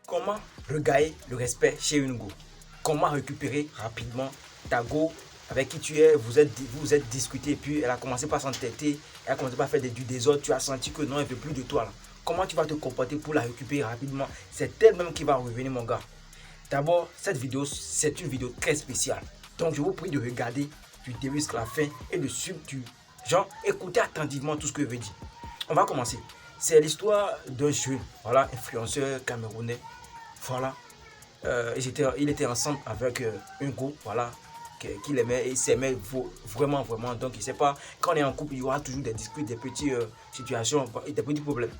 Comment regagner le respect chez une go? Comment récupérer rapidement ta go avec qui tu es, vous êtes discuté, et puis elle a commencé par s'entêter, elle a commencé par faire du désordre, tu as senti que non, elle ne veut plus de toi là. Comment tu vas te comporter pour la récupérer rapidement? C'est elle-même qui va revenir, mon gars. D'abord, cette vidéo, c'est une vidéo très spéciale. Donc, je vous prie de regarder du début jusqu'à la fin et de suivre écoutez attentivement tout ce que je veux dire. On va commencer. C'est l'histoire d'un jeune, voilà, influenceur camerounais. Voilà. Il était ensemble avec une go, voilà, qu'il aimait et il s'aimait vraiment. Donc, il ne sait pas, quand on est en couple, il y aura toujours des disputes, des petites situations, des petits problèmes.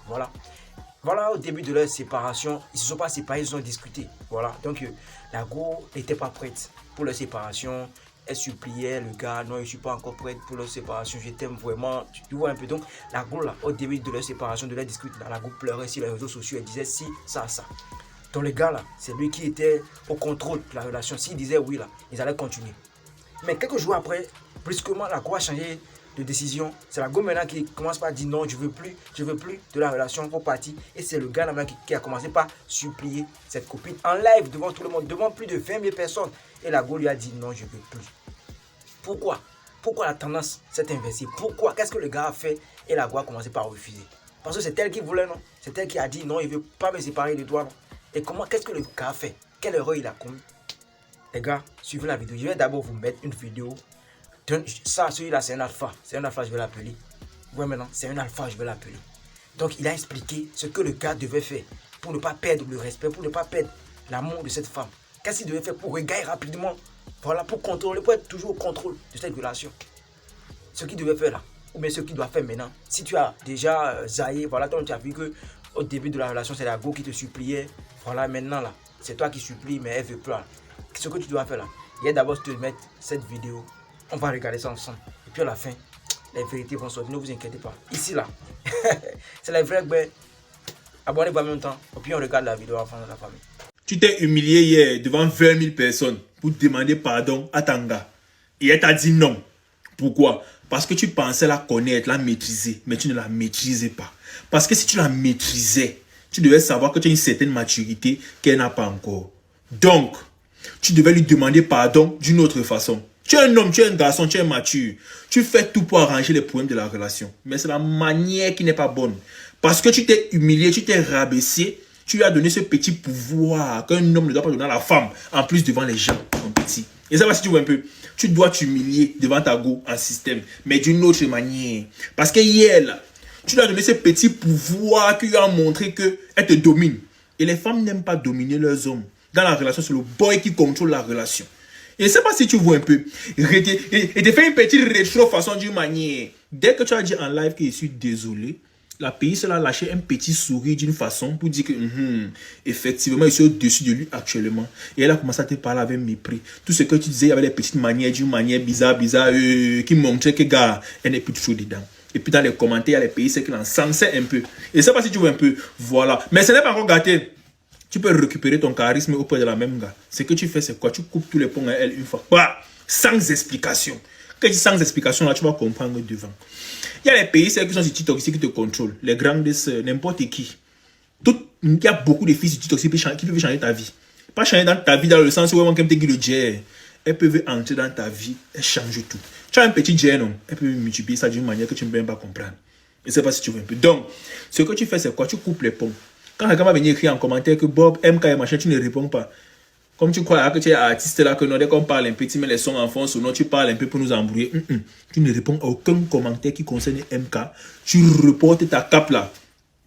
Voilà, au début de leur séparation, ils ne se sont pas séparés, ils ont discuté. Voilà, donc la go n'était pas prête pour leur séparation. Elle suppliait le gars, non, je ne suis pas encore prête pour leur séparation, je t'aime vraiment. Tu vois un peu, donc la go là, au début de leur séparation, de leur dispute, la go pleurait sur les réseaux sociaux, elle disait si, ça. Donc le gars là, c'est lui qui était au contrôle de la relation. S'il disait oui là, ils allaient continuer. Mais quelques jours après, brusquement, la go a changé de décision. C'est la go maintenant qui commence par dire non, je veux plus de la relation, pour partir. Et c'est le gars là qui a commencé par supplier cette copine en live devant tout le monde, devant plus de 20 000 personnes. Et la go lui a dit non, je veux plus. Pourquoi la tendance s'est inversée? Pourquoi? Qu'est-ce que le gars a fait? Et la go a commencé par refuser. Parce que c'est elle qui voulait, non? C'est elle qui a dit non, il ne veut pas me séparer de toi, non? Et qu'est-ce que le gars a fait? Quelle erreur il a commis? Les gars, suivez la vidéo. Je vais d'abord vous mettre une vidéo. Ça, celui-là, c'est un alpha. C'est un alpha, je vais l'appeler. Ouais, maintenant, c'est un alpha, je vais l'appeler. Donc, il a expliqué ce que le gars devait faire pour ne pas perdre le respect, pour ne pas perdre l'amour de cette femme. Qu'est-ce qu'il devait faire pour regagner rapidement? Voilà, pour contrôler, pour être toujours au contrôle de cette relation. Ce qu'il devait faire là, ou bien ce qu'il doit faire maintenant. Si tu as déjà zaillé, voilà, donc tu as vu que au début de la relation, c'est la go qui te suppliait. Voilà, maintenant là, c'est toi qui supplie, mais elle veut plus. Ce que tu dois faire là, il y a d'abord te mettre cette vidéo. On va regarder ça ensemble. Et puis à la fin, les vérités vont sortir. Ne vous inquiétez pas. Ici là, c'est la vraie gueule. Abonnez-vous en même temps. Et puis on regarde la vidéo enfin de la famille. Tu t'es humilié hier devant 20 000 personnes pour demander pardon à Tanga. Et elle t'a dit non. Pourquoi? Parce que tu pensais la connaître, la maîtriser, mais tu ne la maîtrisais pas. Parce que si tu la maîtrisais, tu devais savoir que tu as une certaine maturité qu'elle n'a pas encore. Donc, tu devais lui demander pardon d'une autre façon. Tu es un homme, tu es un garçon, tu es mature. Tu fais tout pour arranger les problèmes de la relation. Mais c'est la manière qui n'est pas bonne. Parce que tu t'es humilié, tu t'es rabaissé, tu lui as donné ce petit pouvoir qu'un homme ne doit pas donner à la femme, en plus devant les gens, mon petit. Et ça va si tu vois un peu. Tu dois t'humilier devant ta go en système, mais d'une autre manière. Parce que hier, là, tu lui as donné ce petit pouvoir qui lui a montré qu'elle te domine. Et les femmes n'aiment pas dominer leurs hommes. Dans la relation, c'est le boy qui contrôle la relation. Et je ne sais pas si tu vois un peu. Et te fait une petite rétro façon d'une manière. Dès que tu as dit en live que je suis désolé, la pays a lâché un petit sourire d'une façon pour dire que effectivement, je suis au-dessus de lui actuellement. Et elle a commencé à te parler avec mépris. Tout ce que tu disais, il y avait des petites manières d'une manière bizarre, qui montraient que gars, elle n'est plus toujours dedans. Et puis dans les commentaires, il y a les pays qui l'encensent un peu. Et je ne sais pas si tu vois un peu. Voilà. Mais ce n'est pas encore gâté. Tu peux récupérer ton charisme auprès de la même gars. Ce que tu fais, c'est quoi? Tu coupes tous les ponts à elle une fois. Bah, sans explication. Quand tu dis sans explication, là, tu vas comprendre devant. Il y a les pays qui sont sur TikTok ici qui te contrôlent. Les grandes sœurs, n'importe qui. Il y a beaucoup de filles sur TikTok qui peuvent changer ta vie. Pas changer dans ta vie dans le sens où elles peuvent te dire le jet. Elles peuvent entrer dans ta vie et changer tout. Tu as un petit jet, non? Elles peuvent multiplier ça d'une manière que tu ne peux même pas comprendre. Je ne sais pas si tu veux un peu. Donc, ce que tu fais, c'est quoi? Tu coupes les ponts. Quand quelqu'un va venir écrire en commentaire que Bob, MK et machin, tu ne réponds pas. Comme tu crois que tu es artiste là, que non, dès qu'on parle un peu, tu mets les sons en fond, ou non, tu parles un peu pour nous embrouiller. Tu ne réponds à aucun commentaire qui concerne MK. Tu reportes ta cape là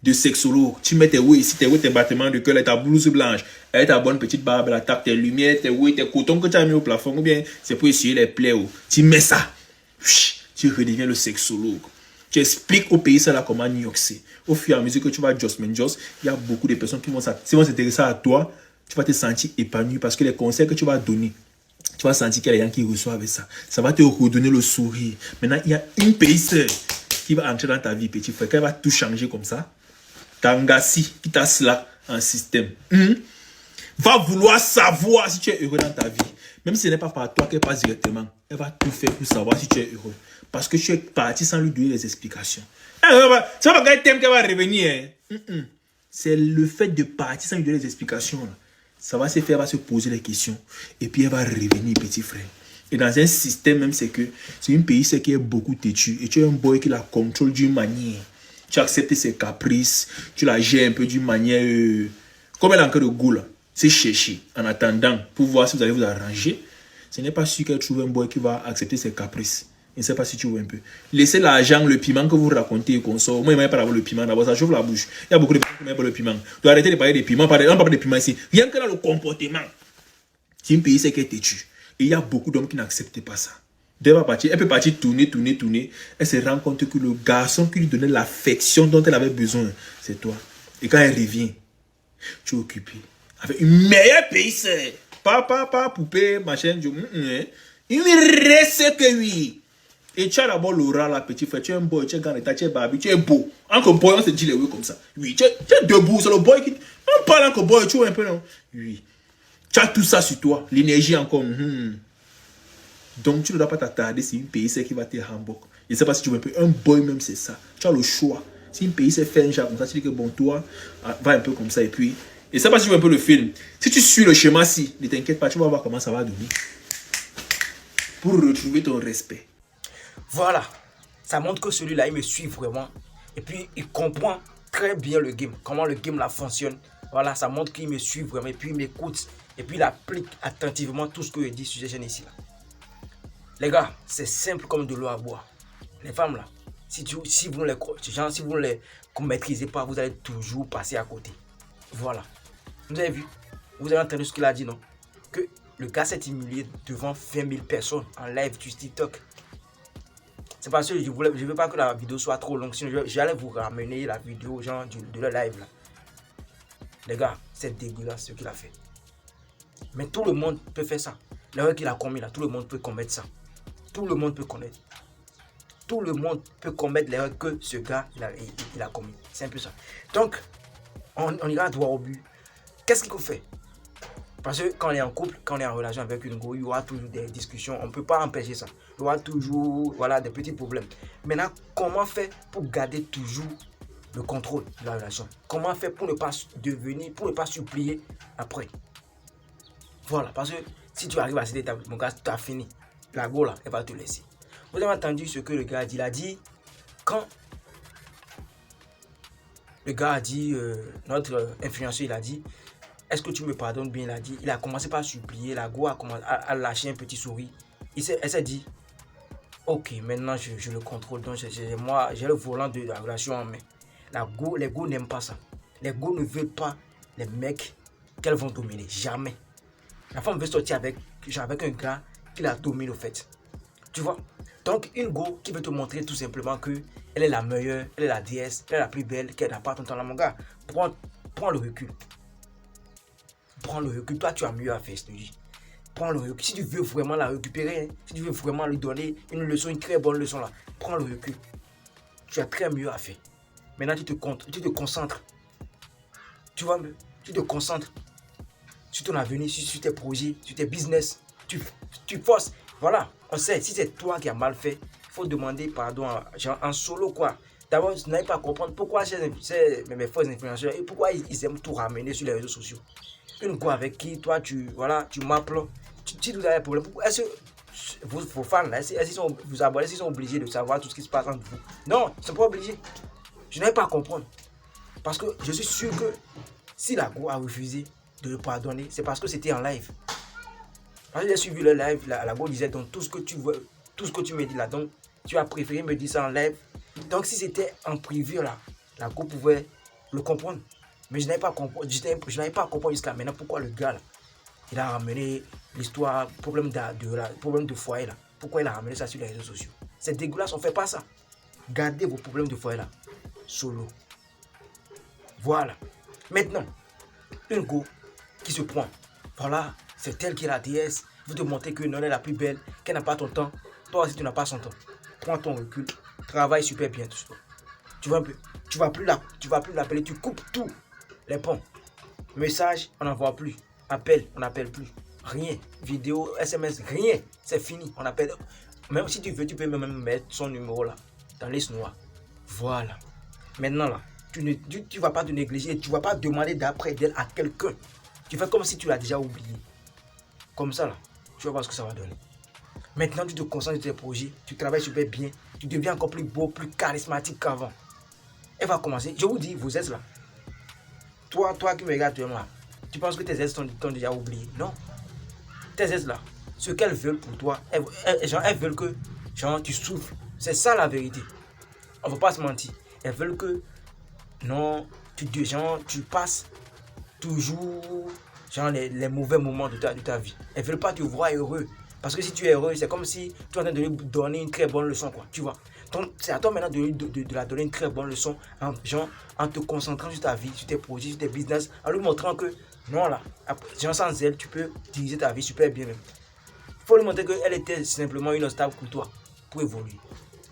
de sexologue. Tu mets tes oui ici, tes battements de cœur, ta blouse blanche, avec ta bonne petite barbe, la tape, tes lumières, tes cotons que tu as mis au plafond, ou bien c'est pour essuyer les plaies. Tu mets ça. Tu redeviens le sexologue. Tu expliques au pays ça là comment New York c'est. Au fur et à mesure que tu vas à Joss, il y a beaucoup de personnes qui vont s'intéresser à toi. Tu vas te sentir épanoui parce que les conseils que tu vas donner, tu vas sentir qu'il y a des gens qui reçoivent ça. Ça va te redonner le sourire. Maintenant, il y a une pays qui va entrer dans ta vie, petit frère. Quand elle va tout changer comme ça, Tangassi qui t'a cela en système, va vouloir savoir si tu es heureux dans ta vie. Même si ce n'est pas par toi qu'elle passe directement, elle va tout faire pour savoir si tu es heureux. Parce que tu es parti sans lui donner les explications. C'est pas qu'elle t'aime qu'elle va revenir. C'est le fait de partir sans lui donner des explications. Là. Ça va se faire, elle va se poser des questions. Et puis elle va revenir, petit frère. Et dans un système même, c'est que c'est un pays qui est beaucoup têtu. Et tu es un boy qui la contrôle d'une manière. Tu acceptes ses caprices. Tu la gères un peu d'une manière... comme elle a encore de goût là. C'est chercher. En attendant, pour voir si vous allez vous arranger. Ce n'est pas sûr qu'elle trouve un boy qui va accepter ses caprices. Je ne sais pas si tu vois un peu. Laissez l'argent, le piment que vous racontez et qu'on sort. Moi, je ne pas avoir le piment. D'abord, ça chauffe la bouche. Il y a beaucoup de gens qui n'aiment pas le piment. Tu dois arrêter de parler des piments. On parle de piment ici. Rien que dans le comportement. C'est un pays qui est têtu. Et il y a beaucoup d'hommes qui n'acceptent pas ça. Elle peut partir tourner. Elle se rend compte que le garçon qui lui donnait l'affection dont elle avait besoin, c'est toi. Et quand elle revient, tu es occupé. Avec une meilleure pays, c'est. Pas poupée, machin. Il me reste que oui. Et tu as d'abord l'aura, la petite frère. Tu es un boy, tu es grand état, tu es babi, tu es beau. Encore boy, on se dit les oui comme ça. Oui, tu es debout, c'est le boy qui. On parle encore boy, tu vois un peu, non? Oui. Tu as tout ça sur toi, l'énergie encore. Donc tu ne dois pas t'attarder si un pays c'est qui va te rembourser. Je ne sais pas si tu veux un peu. Un boy même c'est ça. Tu as le choix. Si un pays c'est fait un genre comme ça, tu dis que bon, toi, va un peu comme ça et puis. Je ne sais pas si tu veux un peu le film. Si tu suis le schéma-ci, ne t'inquiète pas, tu vas voir comment ça va donner. Pour retrouver ton respect. Voilà, ça montre que celui-là, il me suit vraiment. Et puis, il comprend très bien le game, comment le game là fonctionne. Voilà, ça montre qu'il me suit vraiment. Et puis, il m'écoute. Et puis, il applique attentivement tout ce que je dis sur cette chaîne ici. Là. Les gars, c'est simple comme de l'eau à boire. Les femmes là, si vous ne les maîtrisez pas, vous allez toujours passer à côté. Voilà. Vous avez vu? Vous avez entendu ce qu'il a dit, non? Que le gars s'est humilié devant 20 000 personnes en live sur TikTok. C'est parce que je ne veux pas que la vidéo soit trop longue. Sinon, j'allais vous ramener la vidéo genre de le live là. Les gars, c'est dégueulasse ce qu'il a fait. Mais tout le monde peut faire ça. L'erreur qu'il a commis là, tout le monde peut commettre ça. Tout le monde peut connaître. Tout le monde peut commettre l'erreur que ce gars il a commis. C'est un peu ça. Donc, on ira droit au but. Qu'est-ce qu'il faut faire? Parce que quand on est en couple, quand on est en relation avec une go, il y aura toujours des discussions. On ne peut pas empêcher ça. Il y aura toujours des petits problèmes. Maintenant, comment faire pour garder toujours le contrôle de la relation? Comment faire pour ne pas supplier après? Voilà, parce que si tu arrives à cette étape, mon gars, tu as fini. La go là, elle va te laisser. Vous avez entendu ce que le gars a dit? Il a dit, quand le gars a dit, notre influenceur, il a dit, est-ce que tu me pardonnes bien? Il a commencé par supplier. La go a commencé à lâcher un petit sourire. Elle s'est dit, ok, maintenant je le contrôle. Donc moi, j'ai le volant de la relation en main. Les go n'aiment pas ça. Les go ne veulent pas les mecs qu'elles vont dominer. Jamais. La femme veut sortir avec un gars qui la domine au fait. Tu vois? Donc une go qui veut te montrer tout simplement que elle est la meilleure, elle est la déesse, elle est la plus belle, qu'elle n'a pas ton temps là, mon gars. Prends le recul. Prends le recul. Toi, tu as mieux à faire, je te dis. Prends le recul. Si tu veux vraiment la récupérer, si tu veux vraiment lui donner une leçon, une très bonne leçon là, prends le recul. Tu as très mieux à faire. Maintenant, tu te concentres. Tu vois, tu te concentres sur ton avenir, sur tes projets, sur tes business. Tu forces. Voilà, on sait, si c'est toi qui as mal fait, il faut demander pardon en solo quoi. D'abord, tu n'arrives pas à comprendre pourquoi mes faux influenceurs et pourquoi ils aiment tout ramener sur les réseaux sociaux. Une quoi avec qui toi tu m'appelles, si vous avez un problème, est-ce que vos fans là, est-ce qu'ils sont vous abonnez, ils sont obligés de savoir tout ce qui se passe entre vous? Non, ils ne sont pas obligés. Je n'arrive pas à comprendre. Parce que je suis sûr que si la go a refusé de le pardonner, c'est parce que c'était en live. Quand j'ai suivi le live, la go disait donc tout ce que tu veux, tout ce que tu me dis là, donc tu as préféré me dire ça en live. Donc si c'était en privé là, la go pouvait le comprendre. Mais je n'avais pas compris jusqu'à maintenant pourquoi le gars là, il a ramené l'histoire, problème de foyer là. Pourquoi il a ramené ça sur les réseaux sociaux? C'est dégueulasse, on ne fait pas ça. Gardez vos problèmes de foyer là, solo. Voilà. Maintenant, une go qui se prend. Voilà, c'est elle qui est la déesse. Vous te montrer que non, elle est la plus belle, qu'elle n'a pas ton temps. Toi aussi, tu n'as pas son temps. Prends ton recul. Travaille super bien tout ça. Tu vois un peu. Tu vas plus l'appeler. Tu coupes tout. Les ponts. Message, on n'envoie plus. Appel, on n'appelle plus. Rien. Vidéo, SMS, rien. C'est fini. On appelle. Même si tu veux, tu peux même mettre son numéro là. Dans les liste noire. Voilà. Maintenant là, tu vas pas te négliger, tu vas pas demander d'après d'elle à quelqu'un. Tu fais comme si tu l'as déjà oublié. Comme ça, là, tu vas voir ce que ça va donner. Maintenant, tu te concentres sur tes projets, tu travailles super bien, tu deviens encore plus beau, plus charismatique qu'avant. Elle va commencer. Je vous dis, vous êtes là. Toi qui me regardes actuellement là, tu penses que tes ex t'ont déjà oublié? Non. Tes ex là, ce qu'elles veulent pour toi, elles veulent que tu souffres. C'est ça la vérité. On ne va pas se mentir. Elles veulent que non, tu passes toujours les mauvais moments de ta vie. Elles ne veulent pas te voir heureux. Parce que si tu es heureux, c'est comme si tu es en train de lui donner une très bonne leçon, quoi. Tu vois. C'est à toi maintenant de la donner une très bonne leçon en te concentrant sur ta vie, sur tes projets, sur tes business, en lui montrant que non, là, sans elle, tu peux diriger ta vie super bien. Il faut lui montrer qu'elle était simplement une obstacle pour toi, pour évoluer.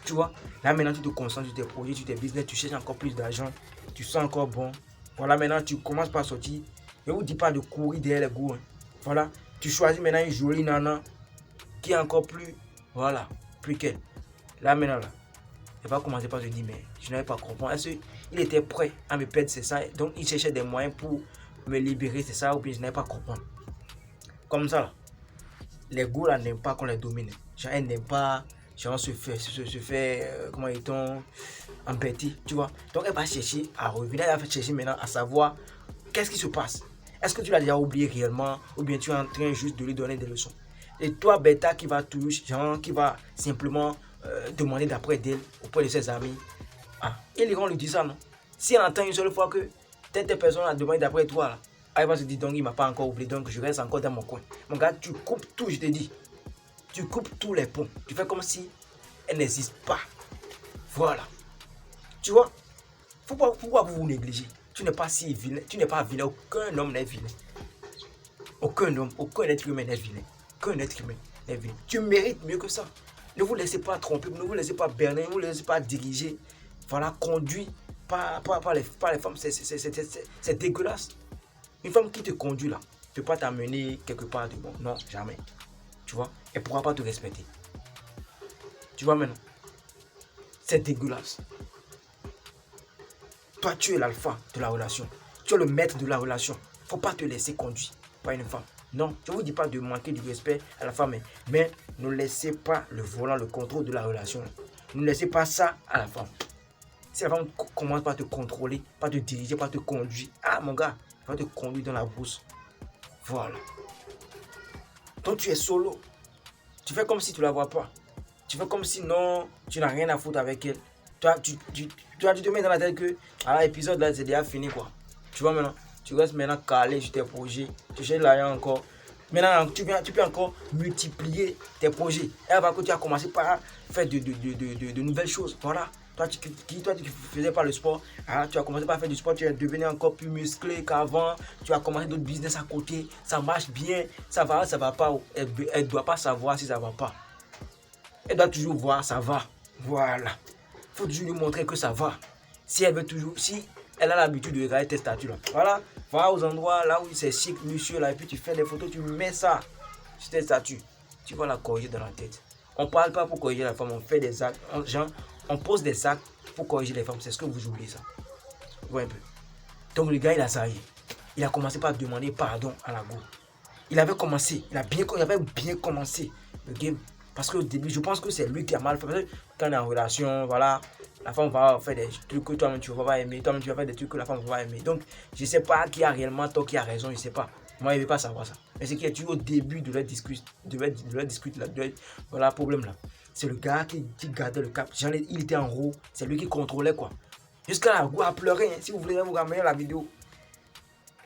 Tu vois, là maintenant tu te concentres sur tes projets, sur tes business, tu cherches encore plus d'argent, tu sens encore bon. Voilà, maintenant tu commences par sortir. Je ne vous dis pas de courir derrière les goûts. Hein. Voilà, tu choisis maintenant une jolie nana qui est encore plus, voilà, plus qu'elle. Là maintenant, là, elle va commencer par se dire, mais je n'avais pas compris. Est-ce qu'il était prêt à me perdre, c'est ça? Donc il cherchait des moyens pour me libérer, c'est ça? Ou bien je n'avais pas compris. Comme ça, là, les goûts là n'aiment pas qu'on les domine. Genre, elles n'aiment pas. Se fait comment est-on embêter, tu vois. Donc elle va chercher à revenir, elle va chercher maintenant à savoir qu'est-ce qui se passe. Est-ce que tu l'as déjà oublié réellement ou bien tu es en train juste de lui donner des leçons. Et toi, bêta, qui va simplement demander d'après d'elle auprès de ses amis, ils iront lui dire ça, non? Si elle entend une seule fois que telle personne a demandé d'après toi, là, elle va se dire donc il m'a pas encore oublié, donc je reste encore dans mon coin. Mon gars, tu coupes tout, je te dis. Tu coupes tous les ponts. Tu fais comme si elle n'existe pas. Voilà. Tu vois? Pourquoi vous vous négligez? Tu n'es pas si vilain. Tu n'es pas vilain. Aucun homme n'est vilain. Aucun homme, aucun être humain n'est vilain. Aucun être humain n'est vilain. Tu mérites mieux que ça. Ne vous laissez pas tromper. Ne vous laissez pas berner. Ne vous laissez pas diriger. Voilà, conduit par les femmes. C'est dégueulasse. Une femme qui te conduit là ne peut pas t'amener quelque part de bon. Non, jamais. Tu vois, elle ne pourra pas te respecter. Tu vois maintenant, c'est dégueulasse. Toi, tu es l'alpha de la relation. Tu es le maître de la relation. Il ne faut pas te laisser conduire par une femme. Non, je ne vous dis pas de manquer du respect à la femme, mais ne laissez pas le volant, le contrôle de la relation. Ne laissez pas ça à la femme. Si la femme commence par te contrôler, par te diriger, par te conduire, mon gars, elle va te conduire dans la brousse. Voilà. Donc tu es solo. Tu fais comme si tu ne la vois pas. Tu fais comme si non, tu n'as rien à foutre avec elle. Tu te mets dans la tête que l'épisode là c'est déjà fini quoi. Tu vois maintenant, tu restes maintenant calé sur tes projets. Tu cherches l'argent encore. Maintenant tu peux encore multiplier tes projets. Et avant que tu as commencé par faire de nouvelles choses. Voilà. Toi qui faisais pas le sport, tu as commencé par faire du sport, tu es devenu encore plus musclé qu'avant, tu as commencé d'autres business à côté, ça marche bien, ça va pas, elle ne doit pas savoir si ça va pas. Elle doit toujours voir, ça va. Voilà. Il faut toujours lui montrer que ça va. Si elle a l'habitude de regarder tes statuts là, voilà, va aux endroits là où c'est chic, luxueux là, et puis tu fais des photos, tu mets ça sur tes statuts, tu vas la corriger dans la tête. On ne parle pas pour corriger la femme, on fait des actes, on pose des actes pour corriger les femmes. C'est ce que vous oubliez ça. Ouais, un peu. Donc le gars, il a ça. Il a commencé par demander pardon à la go. Il avait bien commencé le game. Parce qu'au début, je pense que c'est lui qui a mal fait. Parce que quand on est en relation, voilà, la femme va faire des trucs que toi-même tu ne vas pas aimer. Toi-même tu vas faire des trucs que la femme ne va pas aimer. Donc, je ne sais pas qui a réellement tort, qui a raison, je ne sais pas. Moi, je ne veux pas savoir ça. Mais c'est qui est toujours au début de leur discussion, voilà, problème là. C'est le gars qui gardait le cap. Il était en haut. C'est lui qui contrôlait quoi. Jusqu'à la go a pleuré. Hein. Si vous voulez vous ramener la vidéo.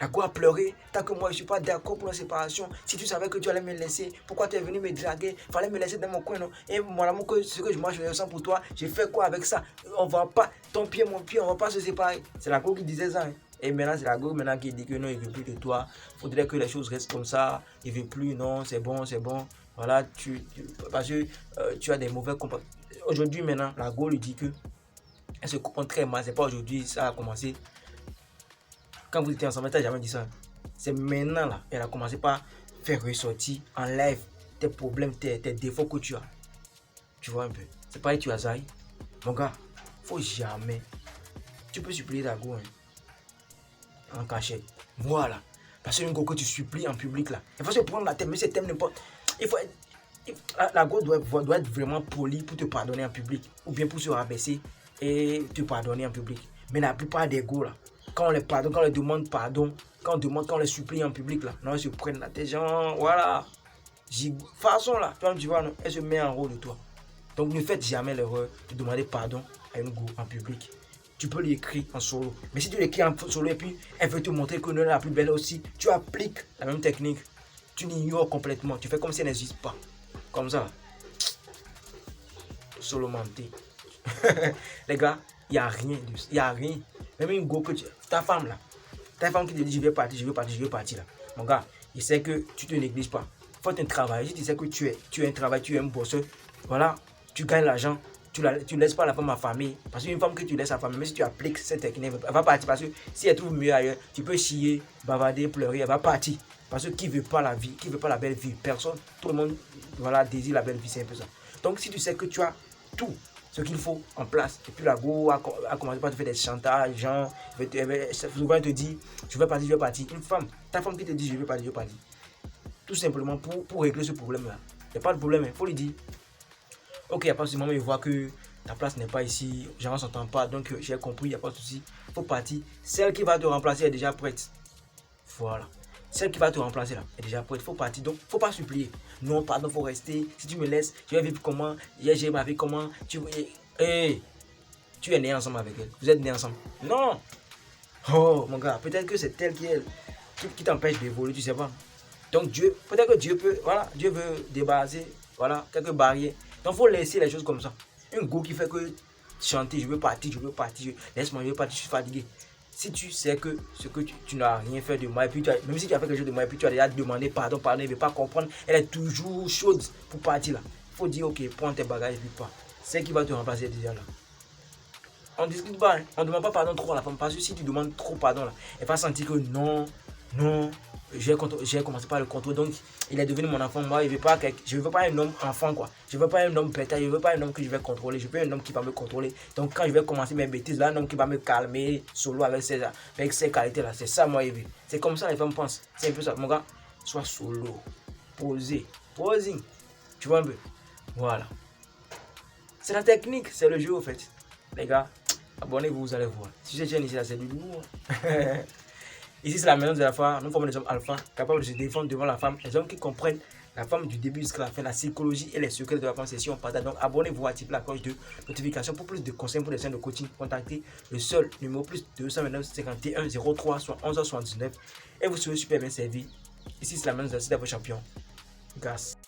La go a pleuré. Tant que moi je ne suis pas d'accord pour la séparation. Si tu savais que tu allais me laisser, pourquoi tu es venu me draguer? Il fallait me laisser dans mon coin. Non? Et mon amour, ce que moi je ressens pour toi, j'ai fait quoi avec ça? On va pas, ton pied, mon pied, on va pas se séparer. C'est la go qui disait ça. Hein. Et maintenant, c'est la go qui dit que non, il ne veut plus de toi. Il faudrait que les choses restent comme ça. Il ne veut plus, non, c'est bon, c'est bon. Voilà, parce que tu as des mauvais comportements. Aujourd'hui, maintenant, la go lui dit que elle se comprend très mal. C'est pas aujourd'hui, ça a commencé. Quand vous étiez ensemble, elle t'a jamais dit ça. C'est maintenant, là, elle a commencé par faire ressortir en live tes problèmes, tes défauts que tu as. Tu vois un peu. C'est pareil, tu as Zahir. Mon gars, faut jamais tu peux supplier ta go en cachette. Voilà. Parce que une go que tu supplies en public là, il faut se prendre la tête, mais c'est thème n'importe. La go doit être vraiment polie pour te pardonner en public, ou bien pour se rabaisser et te pardonner en public. Mais la plupart des go là, quand on les pardonne, quand on les demande pardon, quand on les supplie en public là, non, ils se prennent la tête, genre, voilà. Façon là, tu vois, non, elle se met en haut de toi. Donc ne faites jamais l'erreur de demander pardon à une go en public. Tu peux l'écrire en solo. Mais si tu l'écris en solo et puis elle veut te montrer que non, la plus belle aussi, tu appliques la même technique. Tu l'ignores complètement. Tu fais comme si elle n'existe pas. Comme ça. Solo menté. Les gars, il n'y a rien. Il n'y a rien. Même une go que ta femme là. Ta femme qui te dit je vais partir là. Mon gars, il sait que tu ne te négliges pas. Il faut un travail. Si tu sais que tu es un travail, tu es un bosseur. Voilà, tu gagnes l'argent. Tu ne laisses pas la femme affamée. Parce qu'une femme que tu laisses affamée, même si tu appliques cette technique, elle va partir. Parce que si elle trouve mieux ailleurs, tu peux chier, bavarder, pleurer, elle va partir. Parce que qui ne veut pas la vie, qui ne veut pas la belle vie? Personne. Tout le monde voilà, désire la belle vie, c'est un peu ça. Donc si tu sais que tu as tout ce qu'il faut en place, et puis la go a commencé par te faire des chantages, genre, souvent elle te dit, je vais partir. Une femme, ta femme qui te dit, je vais partir. Tout simplement pour régler ce problème-là. Il n'y a pas de problème, il faut lui dire. Ok, il n'y a pas de souci, maman, il voit que ta place n'est pas ici, genre on ne s'entend pas, donc j'ai compris, il n'y a pas de souci, il faut partir. Celle qui va te remplacer est déjà prête. Voilà. Celle qui va te remplacer là est déjà prête, il faut partir, donc il ne faut pas supplier. Non, pardon, il faut rester. Si tu me laisses, je vais vivre comment? J'ai ma vie comment? Tu es né ensemble avec elle, vous êtes nés ensemble. Non! Oh mon gars, peut-être que c'est elle qui t'empêche d'évoluer, tu sais pas. Donc Dieu, peut-être que Dieu peut, voilà, Dieu veut débarrasser, voilà, quelques barrières. Donc il faut laisser les choses comme ça. Un go qui fait que chanter, je veux partir, laisse-moi, je veux partir, je suis fatigué. Si tu sais que ce que tu n'as rien fait de mal, et puis même si tu as fait quelque chose de mal, et puis tu as déjà demandé pardon, elle ne veut pas comprendre, elle est toujours chaude pour partir là. Il faut dire, ok, prends tes bagages et puis pas. Celle qui va te remplacer déjà là. On ne discute pas, hein. On ne demande pas pardon trop à la femme, parce que si tu demandes trop pardon là, elle va sentir que non, j'ai commencé par le contrôle, donc il est devenu mon enfant. Moi, je veux pas un homme enfant quoi. Je veux pas un homme pétard, je veux pas un homme que je vais contrôler, je veux un homme qui va me contrôler. Donc quand je vais commencer mes bêtises là, un homme qui va me calmer solo avec ses qualités là, c'est ça moi je veux. C'est comme ça les femmes pensent. C'est un peu ça, mon gars. Sois solo, posing, tu vois un peu. Voilà. C'est la technique, c'est le jeu au fait. Les gars, abonnez-vous, vous allez voir. Si cette chaîne ici là, c'est du lourd. Ici, c'est la maison de la femme. Nous formons des hommes alpha, capables de se défendre devant la femme. Les hommes qui comprennent la femme du début jusqu'à la fin, la psychologie et les secrets de la femme. C'est si on partage. Donc, abonnez-vous, activez la cloche de notification pour plus de conseils pour les séances de coaching. Contactez le seul numéro plus 229 51 03 11 79 et vous serez super bien servi. Ici, c'est la maison de la cité de vos champions. Grâce.